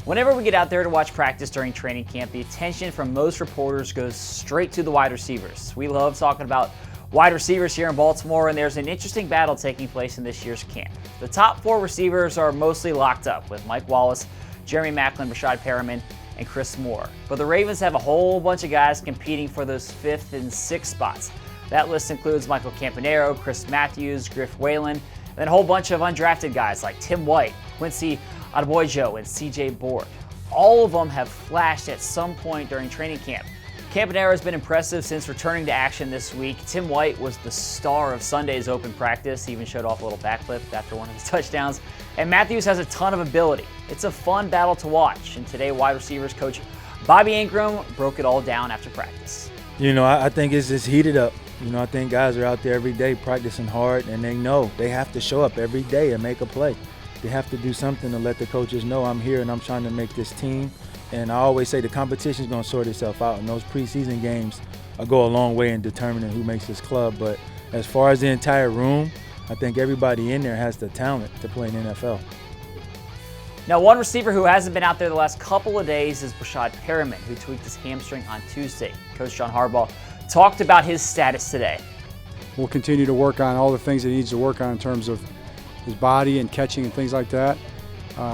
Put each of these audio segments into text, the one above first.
Whenever we get out there to watch practice during training camp, the attention from most reporters goes straight to the wide receivers. We love talking about wide receivers here in Baltimore, and there's an interesting battle taking place in this year's camp. The top 4 receivers are mostly locked up with Mike Wallace, Jeremy Maclin, Rashad Perriman, and Chris Moore. But the Ravens have a whole bunch of guys competing for those 5th and 6th spots. That list includes Michael Campanaro, Chris Matthews, Griff Whalen, and then a whole bunch of undrafted guys like Tim White, Quincy Adeboyejo, and CJ Board. All of them have flashed at some point during training camp. Campanaro has been impressive since returning to action this week. Tim White was the star of Sunday's open practice. He even showed off a little backflip after one of his touchdowns. And Matthews has a ton of ability. It's a fun battle to watch. And today, wide receivers coach Bobby Ingram broke it all down after practice. I think it's just heated up. I think guys are out there every day practicing hard, and they know they have to show up every day and make a play. They have to do something to let the coaches know I'm here and I'm trying to make this team. And I always say the competition is going to sort itself out, and those preseason games go a long way in determining who makes this club. But as far as the entire room, I think everybody in there has the talent to play in the NFL. Now, one receiver who hasn't been out there the last couple of days is Rashad Perriman, who tweaked his hamstring on Tuesday. Coach John Harbaugh talked about his status today. We'll continue to work on all the things that he needs to work on in terms of his body and catching and things like that.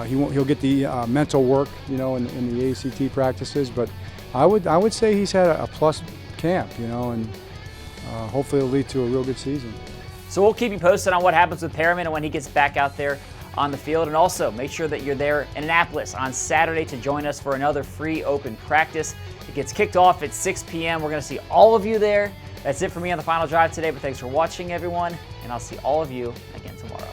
He'll get the mental work, in the ACT practices. But I would say he's had a plus camp, and hopefully it'll lead to a real good season. So we'll keep you posted on what happens with Perriman and when he gets back out there on the field. And also make sure that you're there in Annapolis on Saturday to join us for another free open practice. It gets kicked off at 6 p.m. We're going to see all of you there. That's it for me on the Final Drive today, but thanks for watching, everyone, and I'll see all of you again tomorrow.